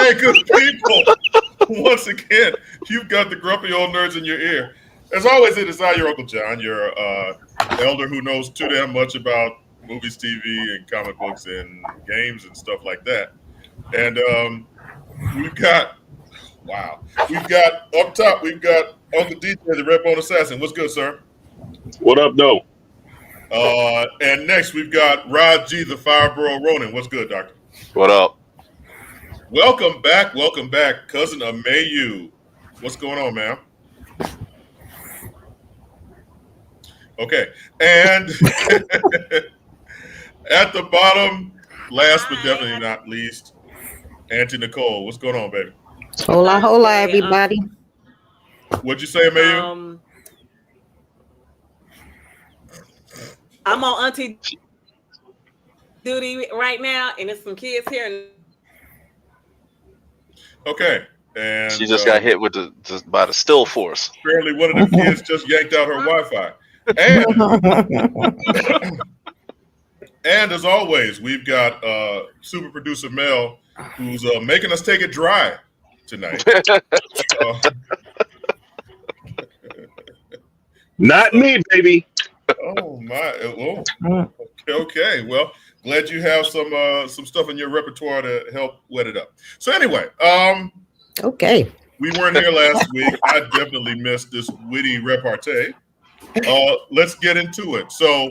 Okay, good people. Once again, you've got the grumpy old nerds in your ear. As always, it is I, your Uncle John, your elder who knows too damn much about movies, TV, and comic books and games and stuff like that. And we've got up top, we've got Uncle DJ, the Red Bone Assassin. What's good, sir? What up, though? And next, we've got Rod G, the Fireborough Ronin. What's good, Doctor? What up? Welcome back, cousin Amayu. What's going on, man? Okay, and at the bottom, last but definitely not least, Auntie Nicole. What's going on, baby? Hola, everybody. What'd you say, Amayu? I'm on auntie duty right now, and there's some kids here. Okay, and She just got hit by the still force. apparently one of the kids just yanked out her Wi-Fi. And as always, we've got super producer Mel, who's making us take it dry tonight. Not me, baby. Oh my! Oh, okay. Well, glad you have some stuff in your repertoire to help wet it up. So anyway, Okay. we weren't here last week. I definitely missed this witty repartee. Let's get into it. So,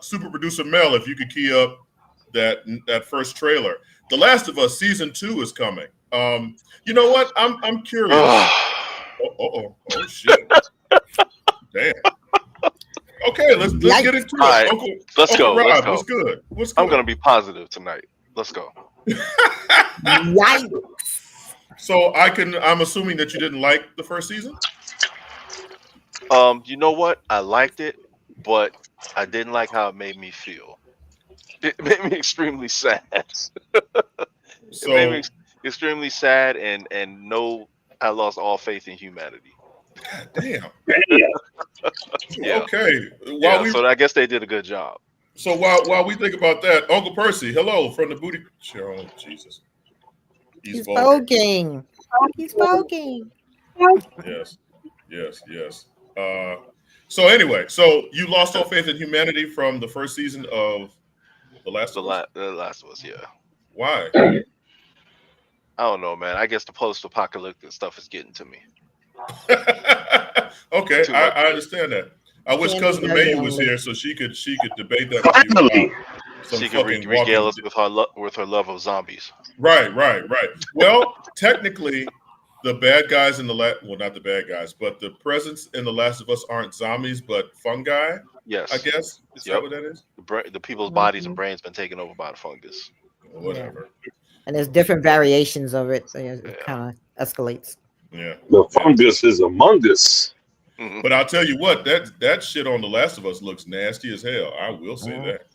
super producer Mel, if you could key up that first trailer, The Last of Us season 2 is coming. You know what? I'm curious. Oh shit! Damn. Okay, let's get into it. Right, let's go. Rob, Let's go. What's good? What's I'm good? gonna be positive tonight. Let's go. Yikes. So I'm assuming that you didn't like the first season. You know what? I liked it, but I didn't like how it made me feel. It made me extremely sad. It made me extremely sad, and I lost all faith in humanity. God damn. Yeah. Okay. So I guess they did a good job. So while we think about that, Uncle Percy, hello from the booty. Oh, Jesus. He's vulgar. poking. He's poking. Yes. So anyway, so you lost all faith in humanity from the first season of The Last of Us? The Last of Us, yeah. Why? I don't know, man. I guess the post-apocalyptic stuff is getting to me. Okay, I understand that. I wish cousin May was here so she could debate that with you. Finally. She could regale us with her love of zombies. Right. Well, technically, the bad guys in not the bad guys, but the presence in The Last of Us aren't zombies, but fungi. Yes, I guess. Is that what that is? The people's bodies and brains been taken over by the fungus. Whatever. And there's different variations of it. So it kind of escalates. Yeah. The fungus is among us. But I'll tell you what, that shit on The Last of Us looks nasty as hell. I will say that.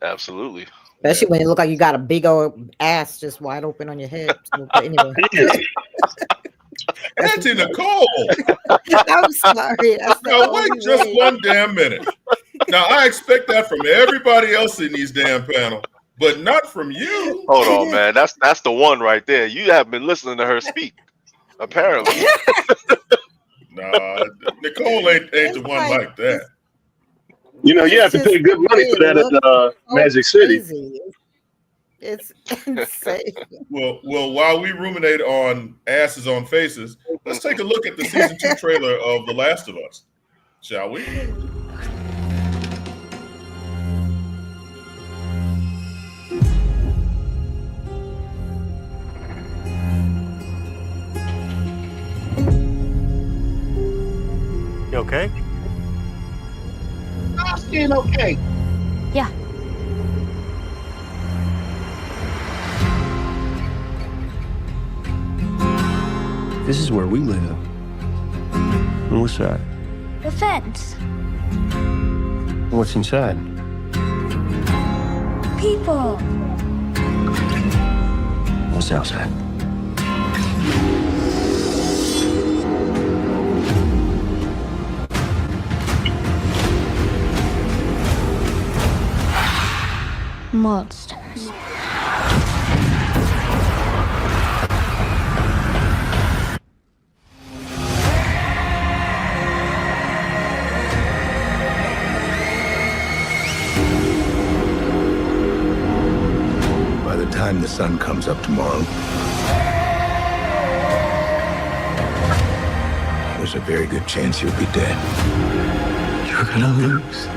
Absolutely. Especially when it look like you got a big old ass just wide open on your head. So, but anyway. Auntie Nicole. I'm sorry. Now wait just one damn minute. Now I expect that from everybody else in these damn panel, but not from you. Hold on, man. That's the one right there. You have been listening to her speak, apparently. Nah, Nicole ain't the one like that. You know, you have to pay good money for that at Magic City. It's insane. Well, while we ruminate on asses on faces, let's take a look at the season 2 trailer of The Last of Us, shall we? You okay? I'm staying okay. Yeah. This is where we live. On which side? The fence. What's inside? People. What's outside? Monsters. time the sun comes up tomorrow, there's a very good chance you'll be dead. You're gonna lose.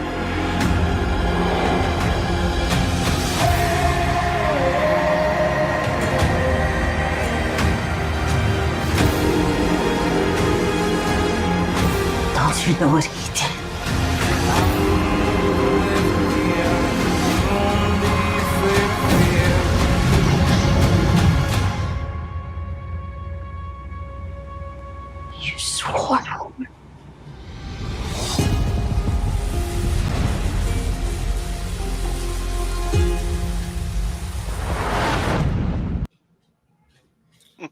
Don't you know what he did? You swore.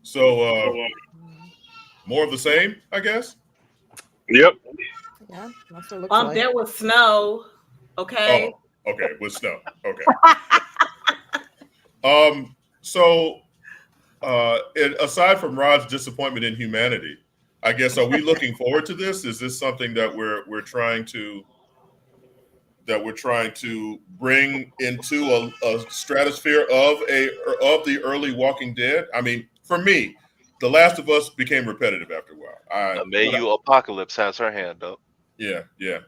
So, more of the same, I guess. Yep. Yeah, that's what it looks like. There was snow. Okay. Oh, okay, with snow. Okay. So, aside from Rod's disappointment in humanity, I guess, are we looking forward to this? Is this something that we're trying to bring into a stratosphere of the early Walking Dead? I mean, for me, The Last of Us became repetitive after a while. Apocalypse has her hand up. Yeah.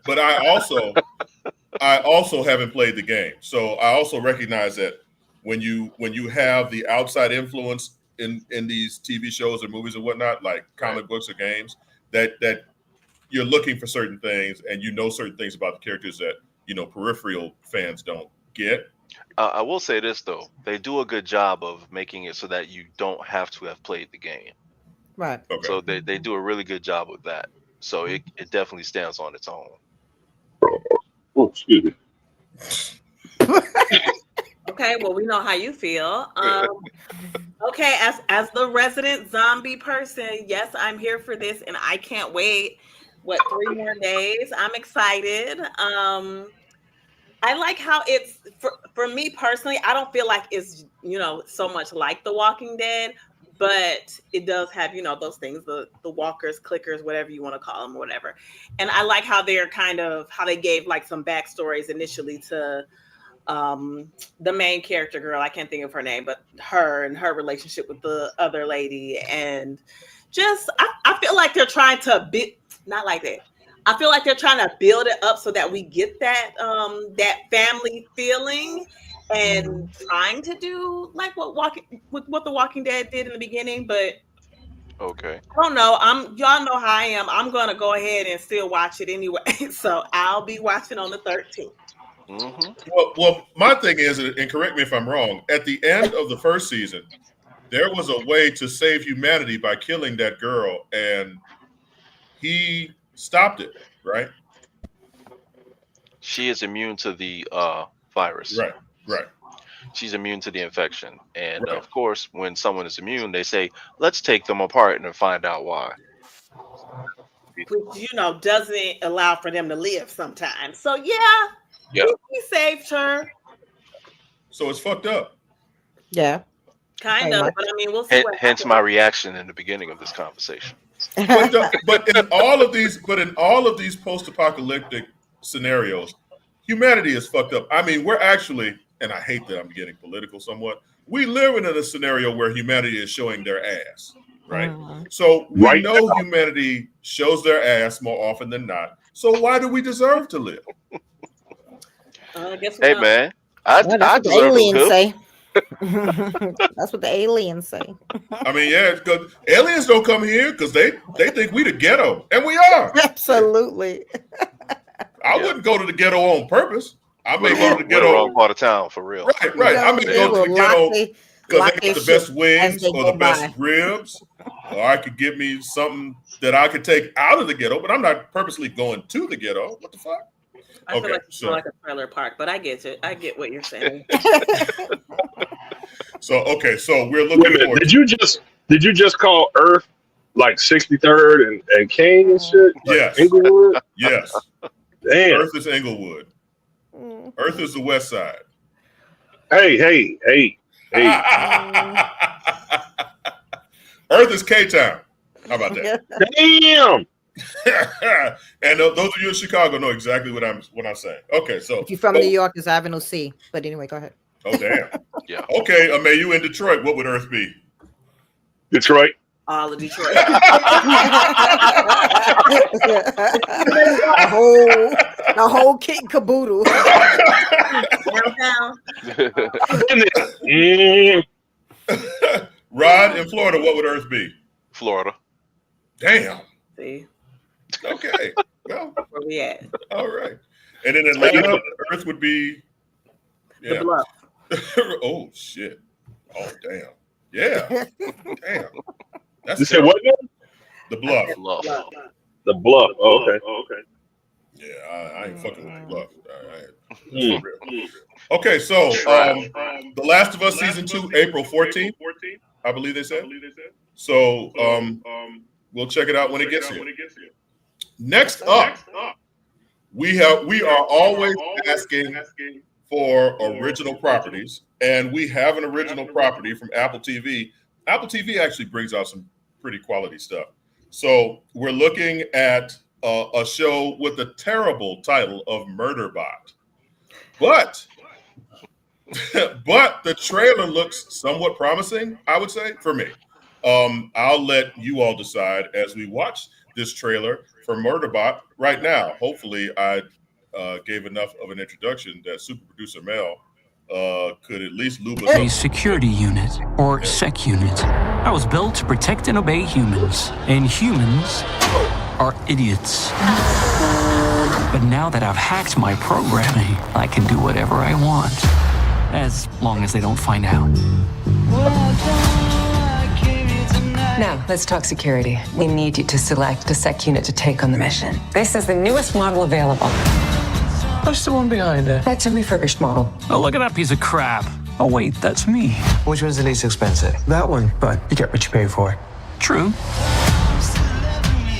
But I also haven't played the game, so I also recognize that when you have the outside influence in these TV shows or movies and whatnot, like comic books or games, that you're looking for certain things, and certain things about the characters that peripheral fans don't get. I will say this though, they do a good job of making it so that you don't have to have played the game. Right. Okay. So they do a really good job with that. So it definitely stands on its own. Oh, excuse me. Okay, well, we know how you feel. Okay, as the resident zombie person, yes, I'm here for this, and I can't wait. 3 more days? I'm excited. I like how it's for me personally. I don't feel like it's so much like The Walking Dead, but it does have those things, the walkers, clickers, whatever you want to call them, whatever. And I like how how they gave like some backstories initially to the main character girl. I can't think of her name, but her and her relationship with the other lady, and just I feel like they're trying to not like that. I feel like they're trying to build it up so that we get that that family feeling, and trying to do like what The Walking Dead did in the beginning. But okay, I don't know. Y'all know how I am. I'm gonna go ahead and still watch it anyway. So I'll be watching on the 13th. Mm-hmm. Well, my thing is, and correct me if I'm wrong, at the end of the first season, there was a way to save humanity by killing that girl, and he stopped it, right? She is immune to the virus. Right. She's immune to the infection. And Right. of course, when someone is immune, they say, let's take them apart and find out why. Which, doesn't allow for them to live sometimes. So, yeah. He saved her. So it's fucked up. Yeah. Kind of. But I mean, we'll see what Hence happens. my reaction in the beginning of this conversation. But in all of these post-apocalyptic scenarios, humanity is fucked up. I mean, we're actually, and I hate that I'm getting political somewhat, we live in a scenario where humanity is showing their ass, right? So we know humanity shows their ass more often than not. So why do we deserve to live? Hey, man, I deserve to live. Say. That's what the aliens say. I mean, yeah, because aliens don't come here because they think we the ghetto, and we are. Absolutely. I wouldn't go to the ghetto on purpose. I may go to the We're the ghetto. wrong part of town, for real. Right. I may go to the ghetto because they got the best wings or the best ribs, or I could get me something that I could take out of the ghetto, but I'm not purposely going to the ghetto. What the fuck? I feel like it's more like a trailer park, but I get it. I get what you're saying. So we're looking forward. Did you just call Earth like 63rd and King and shit? Like Yes. Inglewood? Yes. Damn. Earth is Inglewood. Earth is the West Side. Hey. Earth is K-Town. How about that? Damn. And those of you in Chicago know exactly what I'm saying. Okay, so if you're from New York, it's Avenue C. But anyway, go ahead. Oh, damn. Yeah. Okay, May, you in Detroit. What would Earth be? Detroit. All of Detroit. a whole kit and caboodle. Downtown. Rod, in Florida, what would Earth be? Florida. Damn. See Okay. Well, where we at. all right. And in Atlanta, Earth would be The Bluff. Oh shit. Oh damn. Yeah. Damn. That's You said what now? The Bluff. Bluff. The Bluff. Oh, okay. Oh, okay. Yeah, I ain't fucking with The Bluff. For real. Okay, so The Last of Us season 2, April 14th, I believe they said. So we'll check it out when it gets here. Next up, we are always asking for original properties, and we have an original property from Apple TV. Apple TV actually brings out some pretty quality stuff. So we're looking at a show with a terrible title of Murderbot, but the trailer looks somewhat promising, I would say, for me. I'll let you all decide as we watch this trailer for Murderbot right now. Hopefully, I gave enough of an introduction that super producer Mel could at least lube us up. A security unit, or sec unit. I was built to protect and obey humans, and humans are idiots. But now that I've hacked my programming, I can do whatever I want, as long as they don't find out. Now, let's talk security. We need you to select a sec unit to take on the mission. This is the newest model available. What's the one behind it? That's a refurbished model. Oh, look at that piece of crap. Oh, wait, that's me. Which one's the least expensive? That one, but you get what you pay for. True.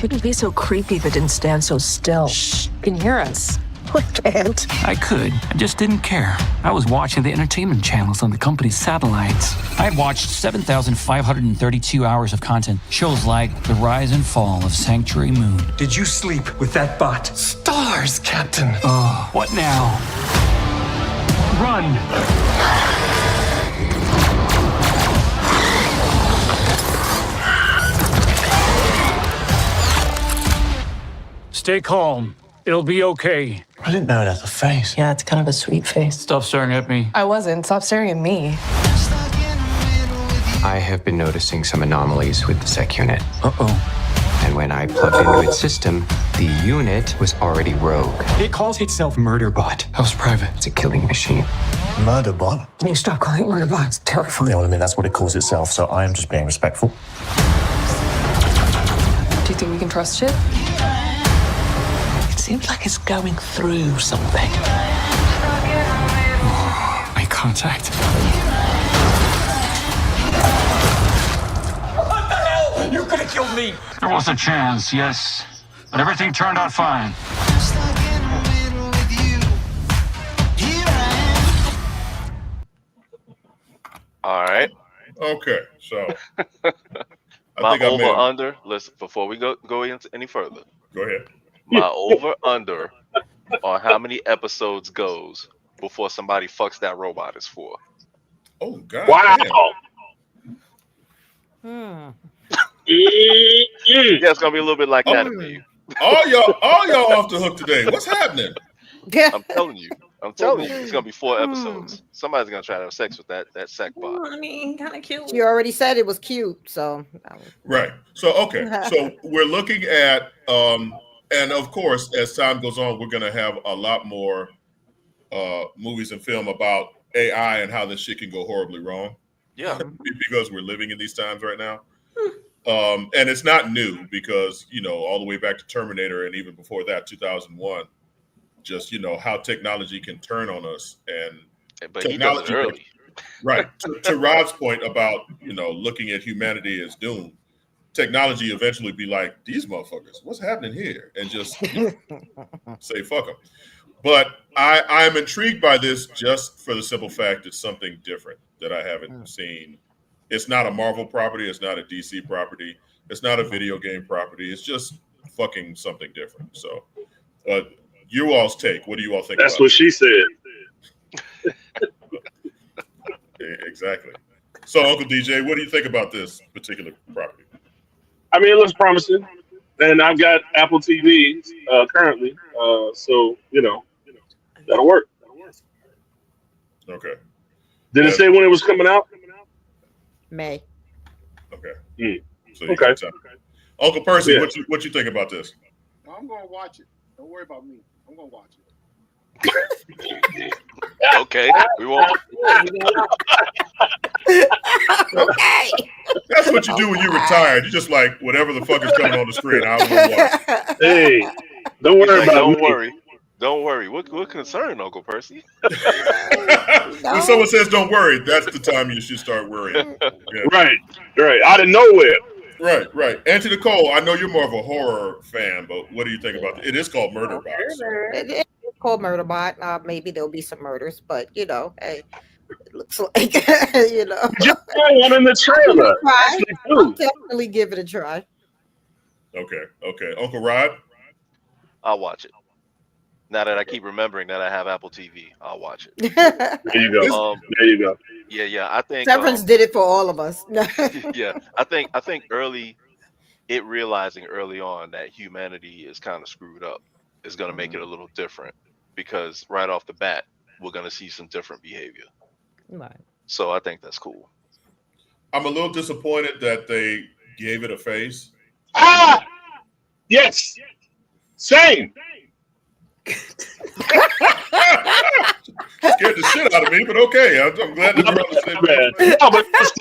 Wouldn't be so creepy if it didn't stand so still. Shh, you can hear us. I can't. I could. I just didn't care. I was watching the entertainment channels on the company's satellites. I had watched 7,532 hours of content. Shows like The Rise and Fall of Sanctuary Moon. Did you sleep with that bot? Stars, Captain. Oh, what now? Run! Stay calm. It'll be okay. I didn't know it had a face. Yeah, it's kind of a sweet face. Stop staring at me. I wasn't. Stop staring at me. I have been noticing some anomalies with the sec unit. Uh-oh. And when I plugged into its system, the unit was already rogue. It calls itself Murderbot. House private. It's a killing machine. Murderbot? Can you stop calling it Murderbot? It's terrifying. Yeah, well, I mean, that's what it calls itself, so I am just being respectful. Do you think we can trust it? It seems like it's going through something. Eye contact. What the hell? You could have killed me. There was a chance, yes. But everything turned out fine. All right. Okay, so My over under. Listen, before we go into any further. Go ahead. My over under on how many episodes goes before somebody fucks that robot is for. Oh God! Wow. Damn. Yeah, it's gonna be a little bit like that to you. All y'all off the hook today. What's happening? I'm telling you, it's gonna be 4 episodes. Somebody's gonna try to have sex with that sec bot. I mean, kind of cute. You already said it was cute, so Right. So okay. So we're looking at and of course, as time goes on, we're gonna have a lot more movies and film about AI and how this shit can go horribly wrong. Yeah. Because we're living in these times right now. And it's not new because, all the way back to Terminator and even before that, 2001, just, how technology can turn on us. But he does it early. Right. To Rod's point about, looking at humanity as doomed, technology eventually be like, these motherfuckers, what's happening here? And just say, fuck them. But I'm intrigued by this just for the simple fact it's something different that I haven't seen. It's not a Marvel property. It's not a DC property. It's not a video game property. It's just fucking something different. So, you all's take. What do you all think? That's what she said. Exactly. So, Uncle DJ, what do you think about this particular property? I mean, it looks promising, and I've got Apple TV currently, so that'll work. Okay. Did it say when it was coming out? May. Okay. So you Okay. got time. Uncle Percy, Yeah. what you think about this? I'm gonna watch it. Don't worry about me. I'm gonna watch it. Okay, we won't. Okay. That's what you do when you're retired. You just like whatever the fuck is coming on the screen. I don't watch. Hey, don't He's worry like, about don't me. worry. Don't worry. What concern, Uncle Percy? When someone says "don't worry," that's the time you should start worrying. Yeah. Right. Out of nowhere. Right. Auntie Nicole, I know you're more of a horror fan, but what do you think about it? It is called Murderbot. It's called Murderbot. Maybe there'll be some murders, but hey, it looks like Just saw one in the trailer. I'll definitely give it a try. Okay. Uncle Rod? I'll watch it. Now that I keep remembering that I have Apple TV, I'll watch it. There you go. There you go. Yeah. I think Severance did it for all of us. yeah. I think realizing early on that humanity is kind of screwed up is going to make it a little different, because right off the bat we're going to see some different behavior. Right. So I think that's cool. I'm a little disappointed that they gave it a face. Yes. Same. Scared the shit out of me, but okay. I'm glad that you're on the same page. No, but it's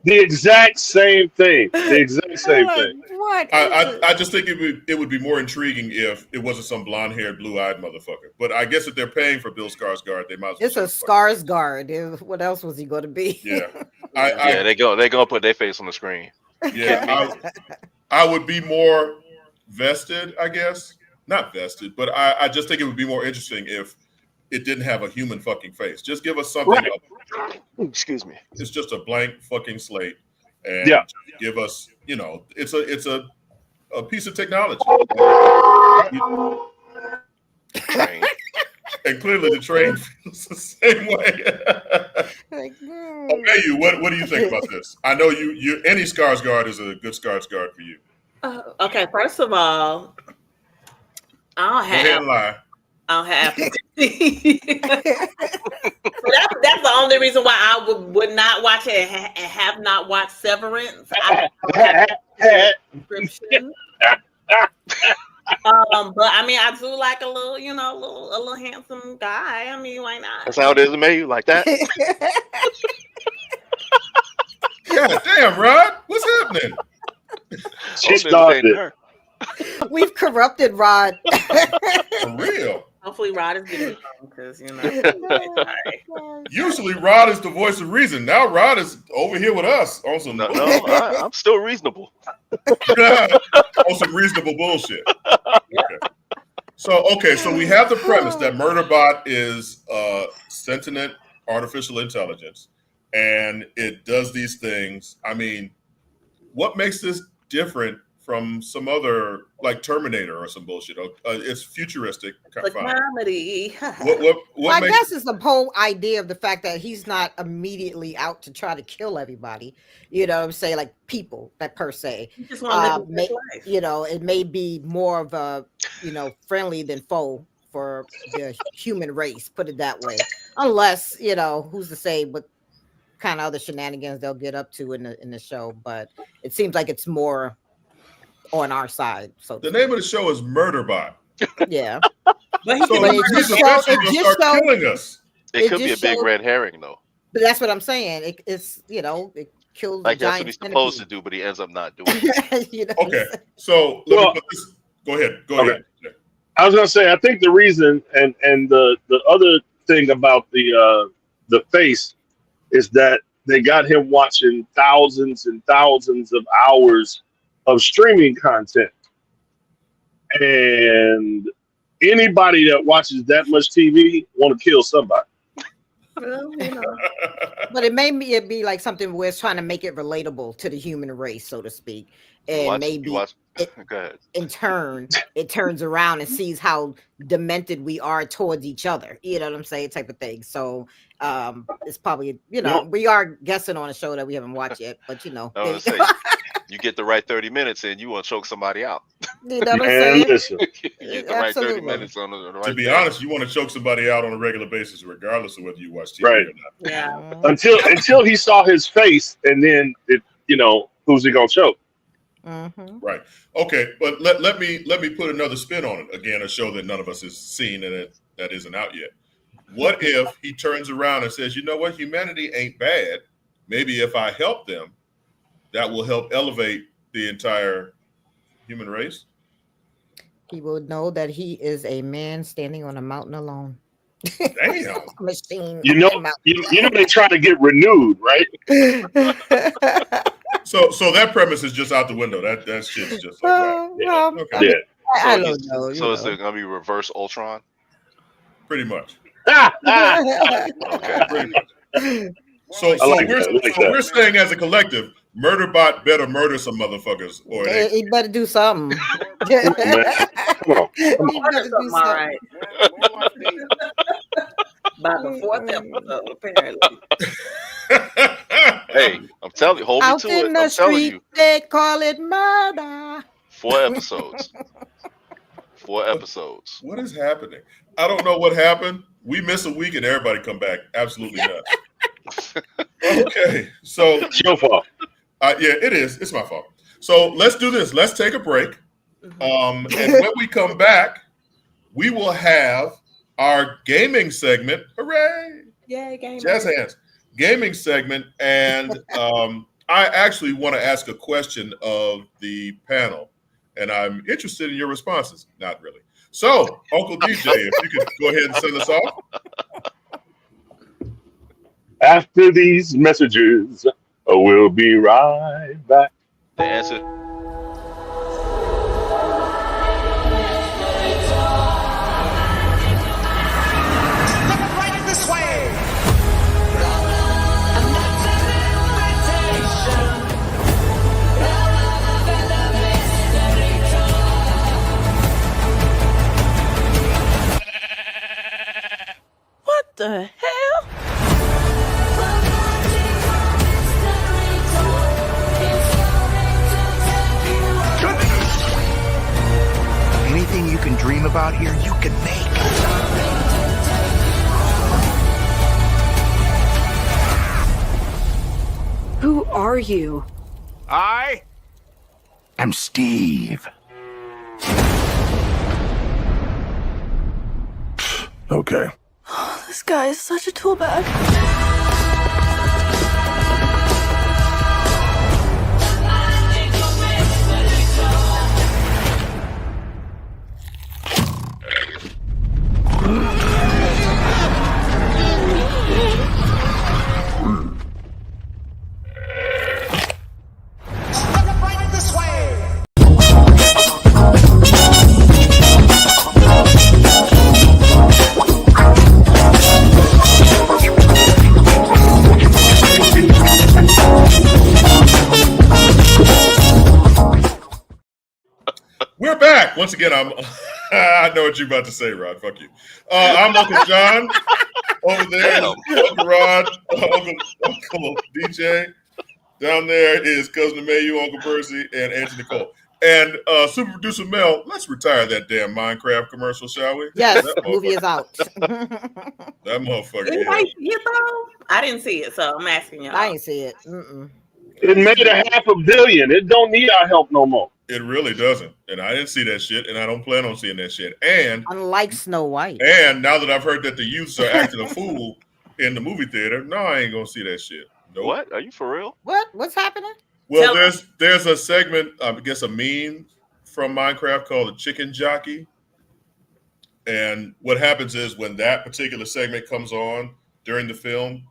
the exact same thing. The exact same thing. What? I just think it would be more intriguing if it wasn't some blonde-haired, blue-eyed motherfucker. But I guess if they're paying for Bill Skarsgård, they might as well. It's a Skarsgård. What else was he going to be? Yeah. They're gonna put their face on the screen. Yeah. I would be more vested, I guess. Not vested, but I just think it would be more interesting if it didn't have a human fucking face. Just give us something. Right. Excuse me. It's just a blank fucking slate, and give us, it's a piece of technology. Train. And clearly the train feels the same way. Okay, what do you think about this? I know you any Skarsgård is a good Skarsgård for you. Okay, first of all, I don't have Apple TV. So that's the only reason why I would not watch it and have not watched Severance. I subscription. But I mean, I do like a little, a little handsome guy. I mean, why not? That's how it is to me, like that. God damn, Rod, what's happening? She started. We've corrupted Rod. For real. Hopefully, Rod is getting because Usually, Rod is the voice of reason. Now, Rod is over here with us on some. No, I'm still reasonable. On some reasonable bullshit. Okay. So we have the premise that Murderbot is sentient artificial intelligence, and it does these things. I mean, what makes this different from some other, like Terminator or some bullshit? It's futuristic. Comedy. What I guess it's the whole idea of the fact that he's not immediately out to try to kill everybody. You know what I'm saying? Like people, that per se. You just want to live life. It may be more of a, friendly than foe for the human race, put it that way. Unless, who's to say what kind of other shenanigans they'll get up to in the show. But it seems like it's more on our side. So the name of the show is Murderbot. Yeah. But he's eventually going to start killing us. It could be a big red herring, though. But that's what I'm saying. It's it kills like the that's giant what he's supposed to do, but he ends up not doing it. Okay, so let me put this. Go ahead. I was gonna say, I think the reason and the other thing about the face is that they got him watching thousands and thousands of hours of streaming content, and anybody that watches that much TV want to kill somebody. Well, but it may be like something where it's trying to make it relatable to the human race, so to speak. and maybe Go ahead. in turn it turns around and sees how demented we are towards each other. You know what I'm saying? Type of thing. So it's probably, we are guessing on a show that we haven't watched yet, but you get the right 30 minutes and you want to choke somebody out. You know what I'm saying? Listen. You get the right 30 minutes on the right. To be honest, you want to choke somebody out on a regular basis, regardless of whether you watch TV right. or not. Yeah. Until he saw his face, and then who's he gonna choke? Mm-hmm. Right. Okay, but let me put another spin on it. Again, a show that none of us has seen and that isn't out yet. What if he turns around and says, you know what, humanity ain't bad. Maybe if I help them, that will help elevate the entire human race. He will know that he is a man standing on a mountain alone. Damn. Machine. You know they try to get renewed, right? So that premise is just out the window. That shit's just like, okay. I don't know. So it's going to be reverse Ultron? Pretty much. Okay. Pretty much. So we're saying as a collective, Murderbot better murder some motherfuckers, or he better do something. Come on. He better do All right. By the fourth episode, apparently. Hey, I'm telling you, hold me Out to in it. the I'm telling street, you. they call it murder. 4 episodes. 4 episodes. What is happening? I don't know what happened. We miss a week and everybody come back. Absolutely not. Okay, so It's your fault. yeah, it is. It's my fault. So let's do this. Let's take a break. And when we come back, we will have our gaming segment. Hooray! Yay, gaming. Jazz hands. Gaming segment. And I actually want to ask a question of the panel. And I'm interested in your responses. Not really. So, Uncle DJ, if you could go ahead and send us off. After these messages, we'll be right back. The answer. What the hell? Anything you can dream about here, you can make. Who are you? I am Steve. Okay. This guy is such a tool bag. We're back. Once again, I know what you're about to say, Rod. Fuck you. I'm Uncle John. Over there is Uncle Rod, Uncle DJ. Down there is Cousin Mayu, Uncle Percy, and Auntie Nicole. And Super Producer Mel, let's retire that damn Minecraft commercial, shall we? Yes, the movie is out. That motherfucker. Anybody see it though? I didn't see it, so I'm asking y'all. I ain't see it. Mm-mm. It made $500 million. It don't need our help no more. It really doesn't. And I didn't see that shit, and I don't plan on seeing that shit. And unlike Snow White. And now that I've heard that the youths are acting a fool in the movie theater, no, I ain't gonna see that shit. Nope. What? Are you for real? What's happening? Well, there's a segment, I guess a meme from Minecraft called the Chicken Jockey. And what happens is when that particular segment comes on during the film,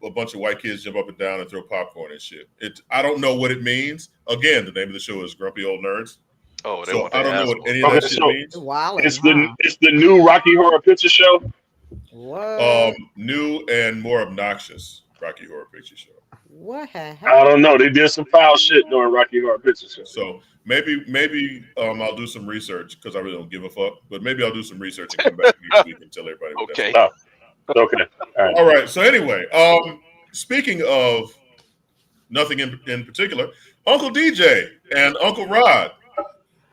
a bunch of white kids jump up and down and throw popcorn and shit. I don't know what it means. Again, the name of the show is Grumpy Old Nerds. Oh, so I don't know what any of that shit means. Wow, it's the new Rocky Horror Picture Show. What? New and more obnoxious Rocky Horror Picture Show. What had I don't know. They did some foul shit during Rocky Horror Picture Show. So maybe I'll do some research because I really don't give a fuck. But maybe I'll do some research and come back next week and tell everybody. What Okay. That's okay. All right. So anyway, speaking of nothing in particular, Uncle DJ and Uncle Rod,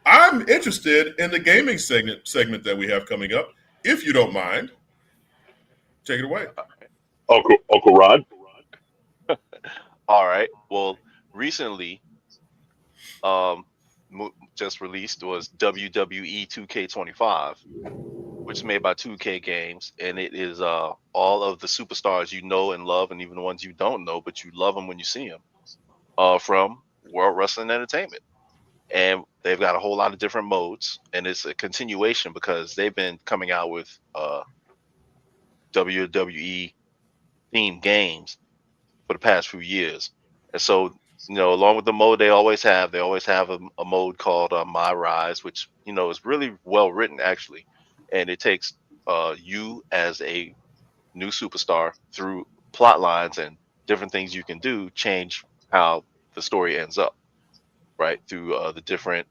I'm interested in the gaming segment that we have coming up. If you don't mind, take it away. Uncle Rod. All right. Well, recently, just released was WWE 2K25, which is made by 2K Games, and it is all of the superstars you know and love, and even the ones you don't know, but you love them when you see them, from World Wrestling Entertainment. And they've got a whole lot of different modes, and it's a continuation because they've been coming out with WWE themed games for the past few years. And so, along with the mode they always have a mode called My Rise, which is really well written actually, and it takes you as a new superstar through plot lines and different things you can do change how the story ends up, right, through the different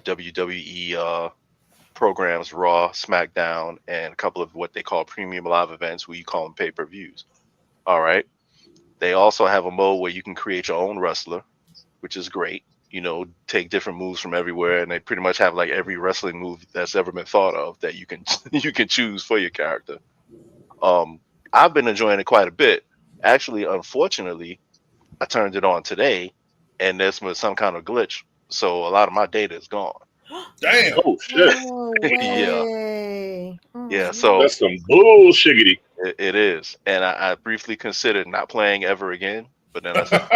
WWE programs, Raw, SmackDown, and a couple of what they call premium live events, where you call them pay-per-views. All right. They also have a mode where you can create your own wrestler, which is great. Take different moves from everywhere, and they pretty much have like every wrestling move that's ever been thought of that you can choose for your character. I've been enjoying it quite a bit. Actually, unfortunately, I turned it on today, and there's some kind of glitch, so a lot of my data is gone. Damn! Oh shit! Yeah. So that's some bullshiggity. It is, and I briefly considered not playing ever again, but then I said,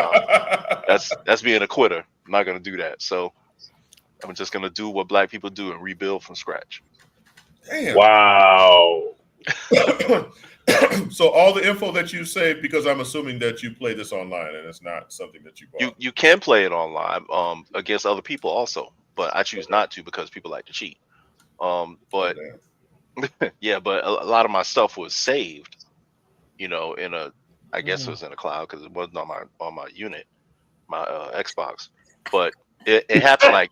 that's being a quitter. I'm not gonna do that. So I'm just gonna do what black people do and rebuild from scratch. Damn! Wow. So all the info that you saved, because I'm assuming that you play this online and it's not something that you bought. You can play it online against other people also, but I choose not to because people like to cheat. But yeah, but a lot of my stuff was saved, in I guess it was in a cloud because it wasn't on my unit, my Xbox. But it happened like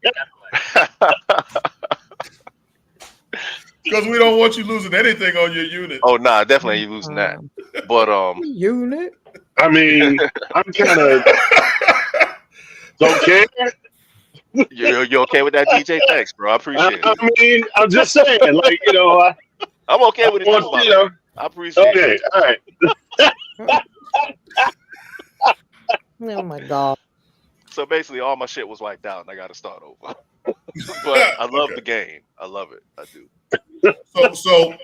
because we don't want you losing anything on your unit. Oh no, nah, definitely you losing that. But unit. I mean, I'm kind of okay. You okay with that, DJ? Thanks, bro. I appreciate it. I mean, I'm just saying, like, I'm okay with it too. I appreciate it. Okay, all right. Oh my god. So basically, all my shit was wiped out, and I got to start over. But I love the game. I love it. I do. So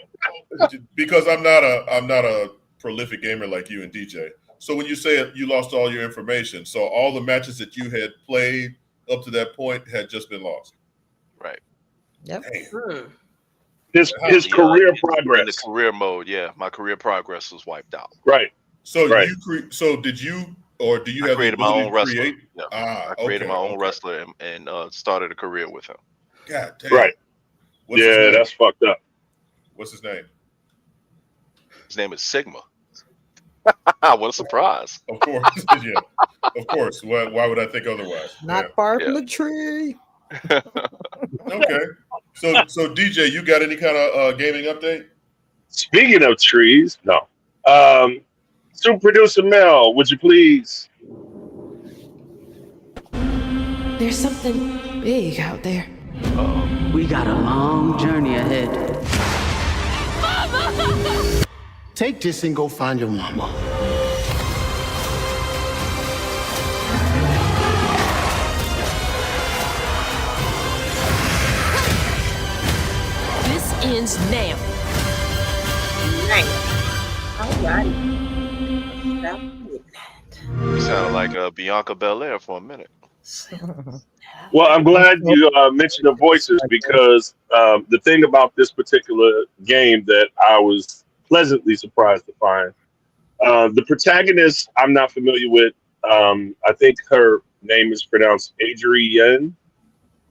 because I'm not a prolific gamer like you and DJ. So when you say you lost all your information, so all the matches that you had played up to that point had just been lost. Right. Yep. His career progress. In the career mode, yeah, my career progress was wiped out. Right. So did you or do you have created my own wrestler? Create? Yeah. I created my own wrestler and started a career with him. God damn. Right. Yeah, that's fucked up. What's his name? His name is Sigma. What a surprise! Of course, yeah. Of course. Why would I think otherwise? Not far from the tree. Okay. So DJ, you got any kind of gaming update? Speaking of trees, no. Super producer Mel, would you please? There's something big out there. We got a long journey ahead. Take this and go find your mama. This ends now. Nice. All right. You sounded like Bianca Belair for a minute. Well, I'm glad you mentioned the voices because the thing about this particular game that I was pleasantly surprised to find, the protagonist I'm not familiar with. I think her name is pronounced Adrienne.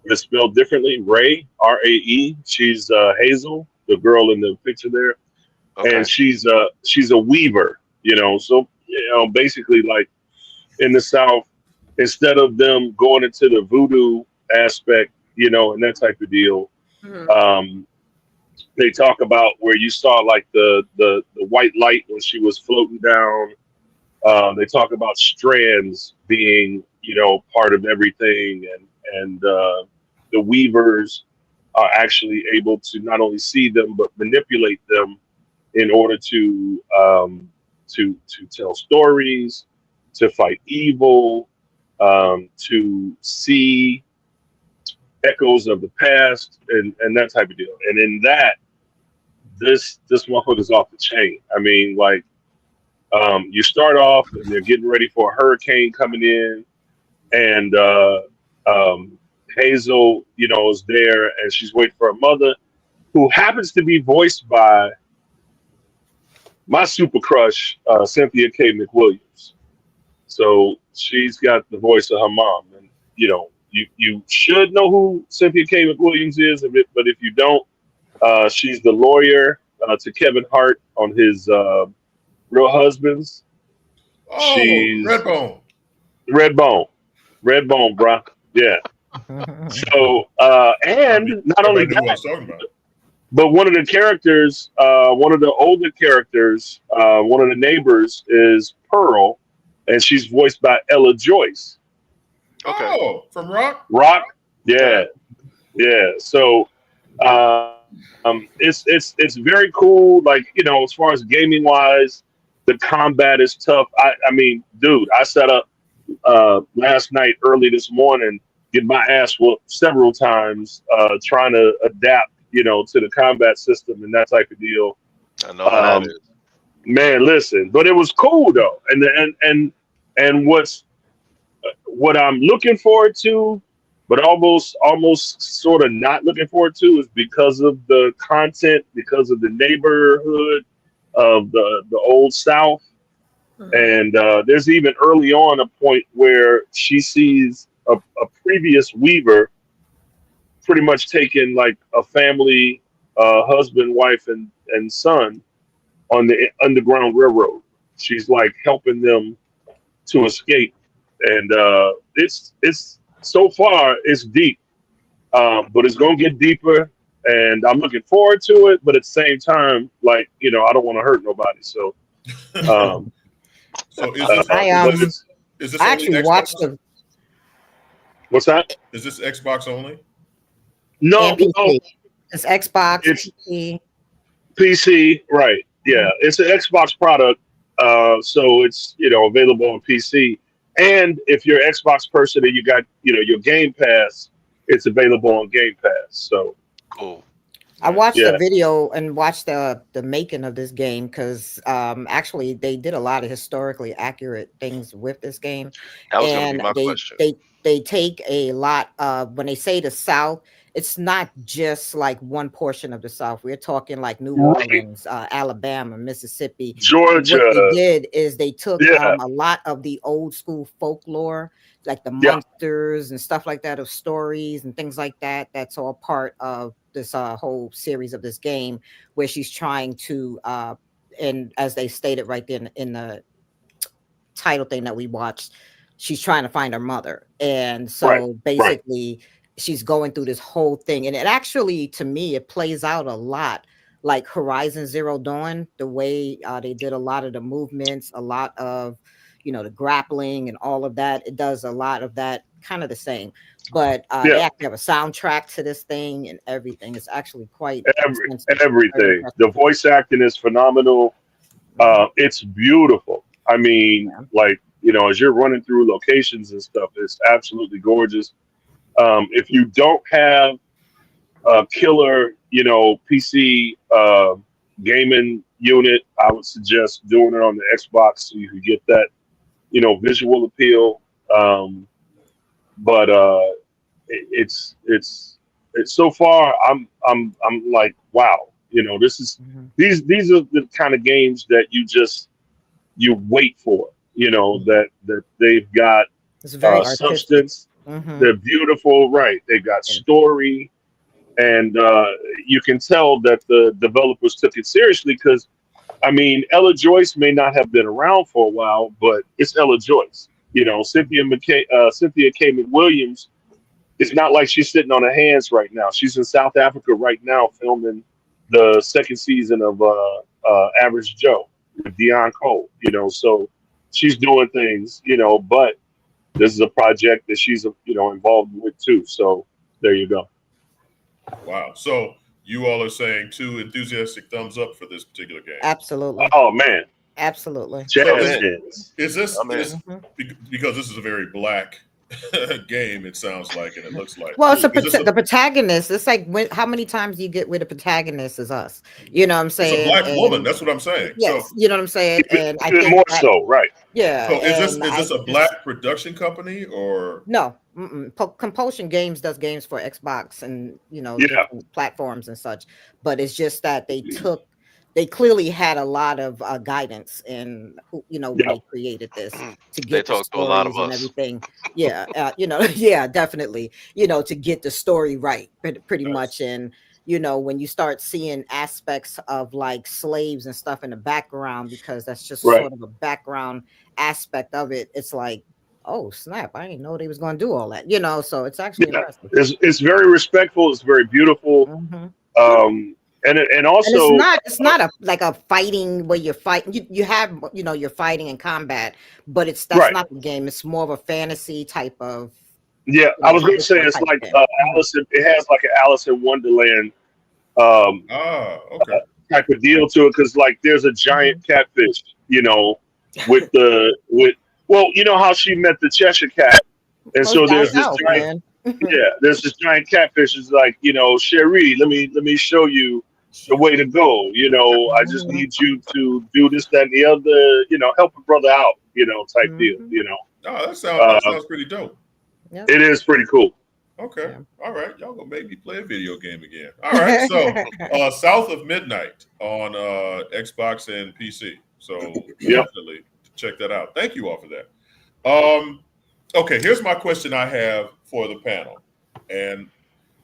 It's spelled differently. Ray, R-A-E. She's Hazel, the girl in the picture there, and she's a weaver. So basically like in the South, instead of them going into the voodoo aspect, you know, and that type of deal. They talk about where you saw like the white light when she was floating down. They talk about strands being, you know, part of everything, and the weavers are actually able to not only see them but manipulate them in order to tell stories, to fight evil, to see echoes of the past, and that type of deal. And in that, this motherfucker's off the chain. I mean, like, you start off and they're getting ready for a hurricane coming in, and Hazel, you know, is there, and she's waiting for her mother, who happens to be voiced by my super crush, Cynthia K. McWilliams. So she's got the voice of her mom, and you know, you should know who Cynthia K. McWilliams is, but if you don't, she's the lawyer to Kevin Hart on his Real Husbands. Oh, she's Redbone, bro. Yeah. So, and not only that, but one of the characters, one of the older characters, one of the neighbors is Pearl, and she's voiced by Ella Joyce. Okay. Oh, from Rock? Rock? Yeah. Yeah. So, it's very cool. Like, you know, as far as gaming wise, the combat is tough. I mean, dude, I set up last night early this morning, get my ass whooped several times trying to adapt, you know, to the combat system and that type of deal. I know how that is. Man, listen, but it was cool though, and what I'm looking forward to, but almost sort of not looking forward to, is because of the content, because of the neighborhood of the Old South. And there's even early on a point where she sees a previous weaver pretty much taking like a family, husband, wife, and son on the Underground Railroad. She's like helping them to escape. And it's so far it's deep, but it's gonna get deeper, and I'm looking forward to it. But at the same time, like, you know, I don't want to hurt nobody. So, so is this I actually watched the. What's that? Is this Xbox only? No, it's Xbox. It's PC. PC, right? Yeah, it's an Xbox product, so it's, you know, available on PC. And if you're an Xbox person and you got, you know, your Game Pass, it's available on Game Pass. So cool. I watched the video and watched the making of this game, because actually they did a lot of historically accurate things with this game. That was going to be my question. They take a lot of, when they say the South, it's not just like one portion of the South. We're talking like New Orleans, Alabama, Mississippi, Georgia. What they did is they took a lot of the old school folklore, like the monsters and stuff like that, of stories and things like that. That's all part of this whole series of this game, where she's trying to, and as they stated right there in the title thing that we watched, she's trying to find her mother. And so basically she's going through this whole thing. And it actually, to me, it plays out a lot like Horizon Zero Dawn, the way they did a lot of the movements, a lot of, you know, the grappling and all of that. It does a lot of that, kind of the same. But they actually have a soundtrack to this thing and everything. It's actually quite everything. The voice acting is phenomenal. It's beautiful. I mean, like, you know, as you're running through locations and stuff, it's absolutely gorgeous. If you don't have a killer, you know, PC gaming unit, I would suggest doing it on the Xbox so you can get that, you know, visual appeal. But it's so far I'm like, wow, you know, this is these are the kind of games that you wait for, you know, that they've got substance. They're beautiful, right? They've got story, and you can tell that the developers took it seriously, because I mean, Ella Joyce may not have been around for a while, but it's Ella Joyce. You know, Cynthia K. McWilliams. It's not like she's sitting on her hands right now. She's in South Africa right now filming the second season of Average Joe with Dion Cole. You know, so she's doing things. You know, but this is a project that she's involved with too. So there you go. Wow. So you all are saying 2 enthusiastic thumbs up for this particular game. Absolutely. Oh man. Absolutely. Jazz. Is this because this is a very black game, it sounds like, and it looks like. Well, it's the protagonist. It's like how many times do you get where the protagonist is us? You know what I'm saying? It's a black woman. That's what I'm saying. Yes, so, you know what I'm saying? And I think think more so, right? Yeah. So is this a black production company or no? Compulsion Games does games for Xbox and different platforms and such, but it's just that they clearly had a lot of guidance in when they created this to get the stories and everything. Yeah, yeah, definitely. To get the story right, pretty much. And when you start seeing aspects of like slaves and stuff in the background, because that's just sort of a background aspect of it. It's like, oh snap! I didn't know they was going to do all that. So it's actually impressive. It's very respectful. It's very beautiful. And also, and it's not a fighting where you're fighting. You have you're fighting in combat, but that's not the game. It's more of a fantasy type of. Yeah, I was going to say it's like Alice. It has like an Alice in Wonderland. Okay. Type of deal to it, because like there's a giant catfish. Well, you know how she met the Cheshire Cat, and so there's this giant. Yeah, there's this giant catfish. Is like, Cherie, let me show you the way to go. I just need you to do this, that, and the other. Help a brother out. Type deal. Oh, that sounds pretty dope. It is pretty cool. Okay, all right, y'all gonna make me play a video game again. All right, so South of Midnight on Xbox and PC. So definitely check that out. Thank you all for that. Okay, here's my question I have for the panel. And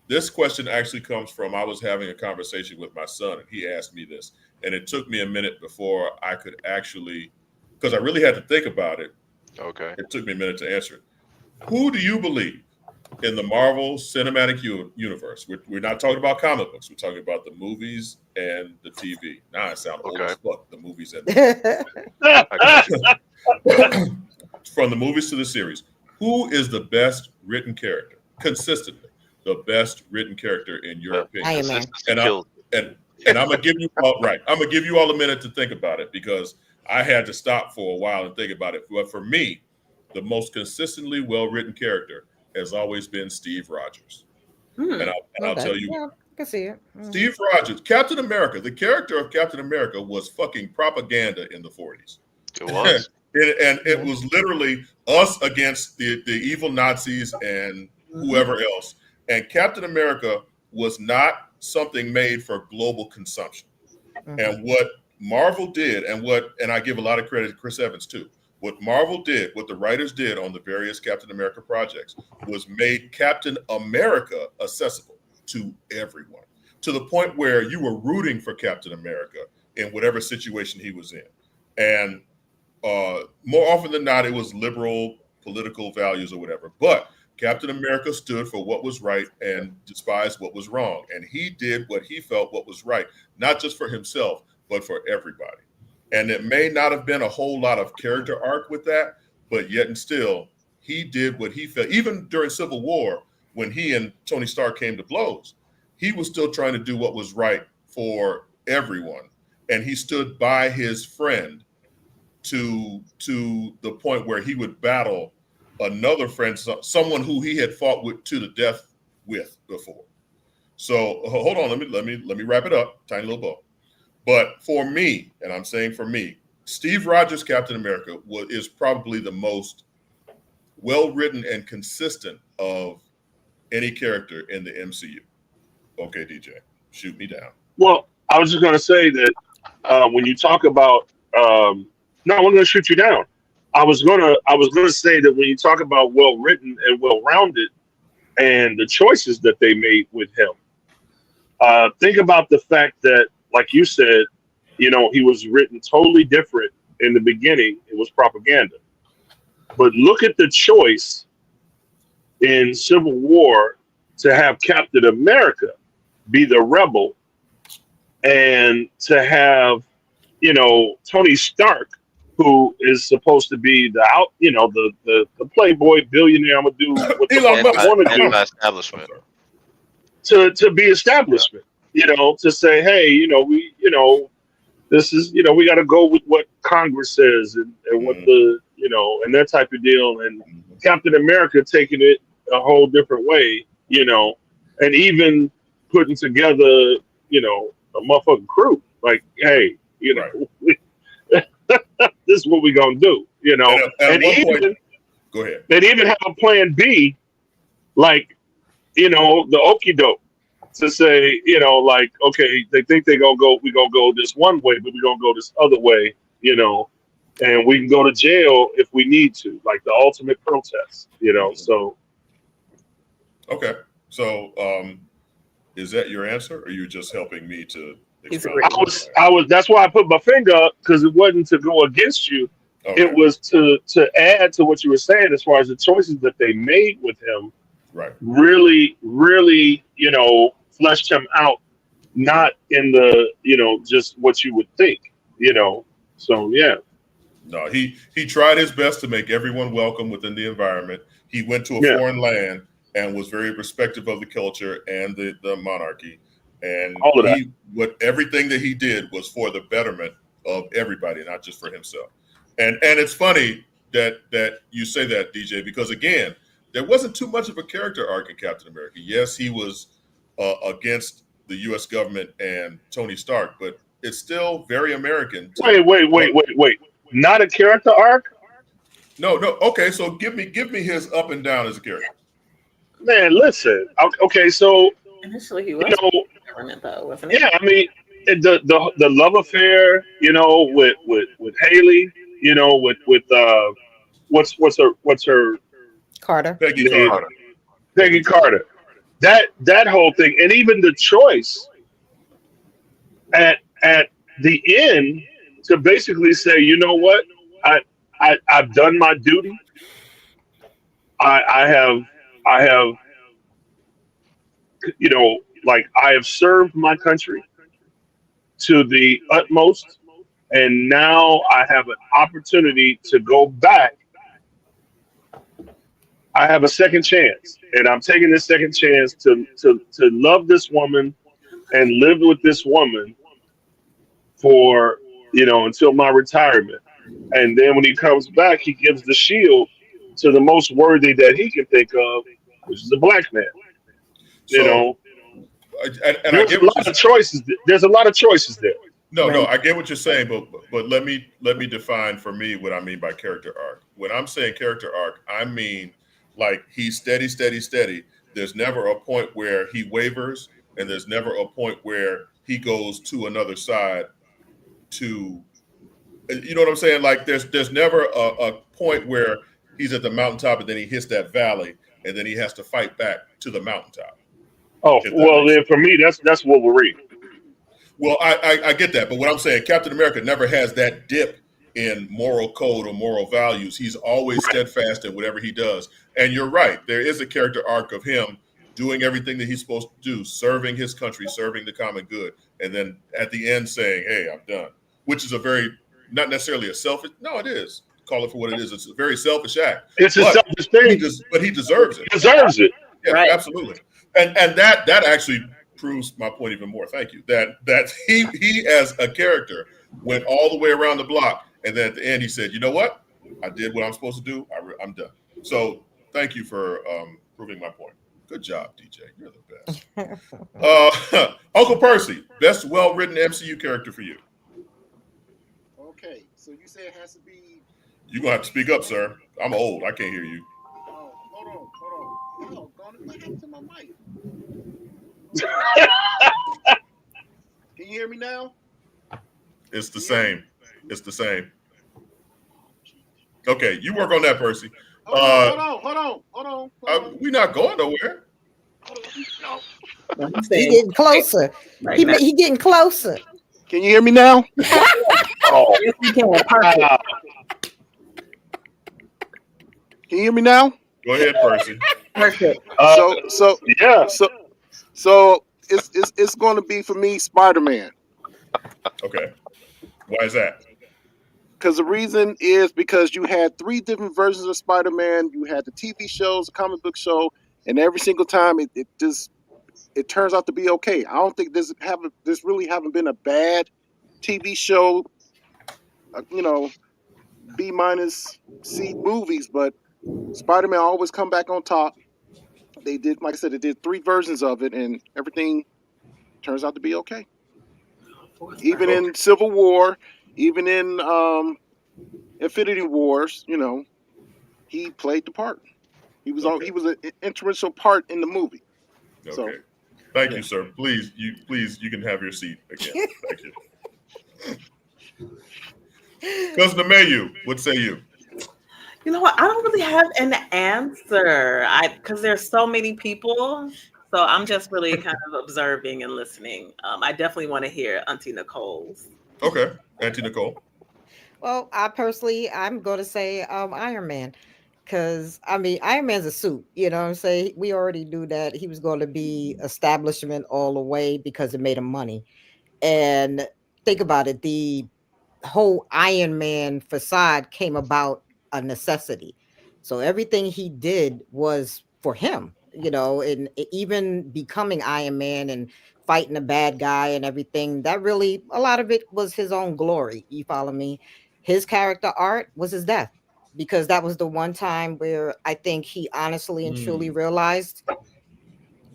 this question actually comes from, I was having a conversation with my son, and he asked me this. And it took me a minute before I could actually, because I really had to think about it. Okay. It took me a minute to answer it. Who do you believe in the Marvel Cinematic Universe? We're not talking about comic books. We're talking about the movies and the TV. Now I sound old as fuck, the movies and the TV. From the movies to the series. Who is the best written character consistently? The best written character in your opinion? Iron Man. And I'm gonna give you all I'm gonna give you all a minute to think about it, because I had to stop for a while and think about it. But for me, the most consistently well-written character has always been Steve Rogers. And I'll tell you. Yeah, I can see it. Steve Rogers, Captain America. The character of Captain America was fucking propaganda in the 40s. It was. And it was literally us against the evil Nazis and whoever else. And Captain America was not something made for global consumption. And what Marvel did, and I give a lot of credit to Chris Evans too, what Marvel did, what the writers did on the various Captain America projects, was made Captain America accessible to everyone, to the point where you were rooting for Captain America in whatever situation he was in. And more often than not, it was liberal political values or whatever. But Captain America stood for what was right and despised what was wrong. And he did what he felt what was right, not just for himself, but for everybody. And it may not have been a whole lot of character arc with that, but yet and still, he did what he felt. Even during Civil War, when he and Tony Stark came to blows, he was still trying to do what was right for everyone. And he stood by his friend to the point where he would battle another friend, someone who he had fought with to the death with before. So hold on, let me wrap it up, tiny little bow. But for me, and I'm saying for me, Steve Rogers' Captain America is probably the most well-written and consistent of any character in the MCU. Okay, DJ, shoot me down. Well, I was just going to say that when you talk about, no, I'm going to shoot you down. I was going to say that when you talk about well-written and well-rounded and the choices that they made with him, think about the fact that, like you said, he was written totally different in the beginning. It was propaganda. But look at the choice in Civil War to have Captain America be the rebel and to have, Tony Stark, who is supposed to be the playboy billionaire. I'm gonna do what the fuck I want to do. Establishment. To be establishment, to say, hey, this is, we got to go with what Congress says and what the, and that type of deal. And Captain America taking it a whole different way, and even putting together, a motherfucking crew. Like, hey, this is what we gonna do, And even, go ahead. They'd even have a plan B, like, the okie doke, to say, okay, they think we're gonna go this one way, but we're gonna go this other way, and we can go to jail if we need to, like the ultimate protest, so. Okay. So, is that your answer, or are you just helping me to I was that's why I put my finger up, because it wasn't to go against you. Okay. It was to add to what you were saying as far as the choices that they made with him. Right. Really, really, fleshed him out, not in the, just what you would think, So yeah. No, he tried his best to make everyone welcome within the environment. He went to a foreign land and was very respectful of the culture and the monarchy. And all of that. Everything that he did was for the betterment of everybody, not just for himself. And it's funny that you say that, DJ, because again, there wasn't too much of a character arc in Captain America. Yes, he was against the U.S. government and Tony Stark, but it's still very American. Wait. Not a character arc? No. Okay, so give me his up and down as a character. Man, listen. Okay, so initially he was government though, wasn't he? Yeah, I mean the love affair, with Haley, with what's her Carter. Peggy Carter. That whole thing, and even the choice at the end to basically say, you know what, I've done my duty. I have I have served my country to the utmost, and now I have an opportunity to go back. I have a second chance, and I'm taking this second chance to love this woman and live with this woman for, until my retirement. And then when he comes back, he gives the shield to the most worthy that he can think of, which is a black man. There's a lot of choices. There's a lot of choices there. No, I get what you're saying, but let me define for me what I mean by character arc. When I'm saying character arc, I mean like he's steady. There's never a point where he wavers, and there's never a point where he goes to another side to, you know what I'm saying? Like there's never a point where he's at the mountaintop and then he hits that valley and then he has to fight back to the mountaintop. Oh, well, then for me, that's Wolverine. Well, I get that, but what I'm saying, Captain America never has that dip in moral code or moral values. He's always steadfast in whatever he does. And you're right, there is a character arc of him doing everything that he's supposed to do, serving his country, serving the common good, and then at the end saying, hey, I'm done, which is a very, not necessarily a selfish, no, it is. Call it for what it is. It's a very selfish act. It's a selfish thing. But he deserves it. He deserves it. Yeah, right. Absolutely. And that actually proves my point even more. Thank you. That he as a character went all the way around the block, and then at the end he said, you know what? I did what I'm supposed to do. I'm done. So thank you for proving my point. Good job, DJ. You're the best. Uncle Percy, best well-written MCU character for you. Okay, so you say it has to be. You're going to have to speak up, sir. I'm old. I can't hear you. Oh, hold on. Oh, what happened to my mic? Can you hear me now? It's the same. It's the same. Okay, you work on that, Percy. Hold on. We're not going nowhere. He getting closer. He getting closer. Can you hear me now? Oh, yes, we can. Perfect. Can you hear me now? Go ahead, Percy. Perfect. Yeah. So it's going to be for me Spider-Man. Okay. Why is that? Because the reason is because you had 3 different versions of Spider-Man. You had the TV shows, the comic book show, and every single time it turns out to be okay. I don't think this really haven't been a bad TV show. B minus C movies, but Spider-Man always come back on top. They did, like I said, they did 3 versions of it, and everything turns out to be okay. Even in Civil War, even in Infinity Wars, he played the part. He was an integral part in the movie. Okay. So, Thank you, sir. Please, you can have your seat again. Thank you. Cousin Mayu, what say you? You know what? I don't really have an answer. Because there's so many people. So I'm just really kind of observing and listening. I definitely want to hear Auntie Nicole's. Okay. Auntie Nicole. Well, I'm going to say Iron Man. Because, Iron Man's a suit. You know what I'm saying? We already knew that he was going to be establishment all the way because it made him money. And think about it. The whole Iron Man facade came about a necessity. So everything he did was for him, and even becoming Iron Man and fighting a bad guy and everything, that really, a lot of it was his own glory. You follow me? His character art was his death, because that was the one time where I think he honestly and truly realized,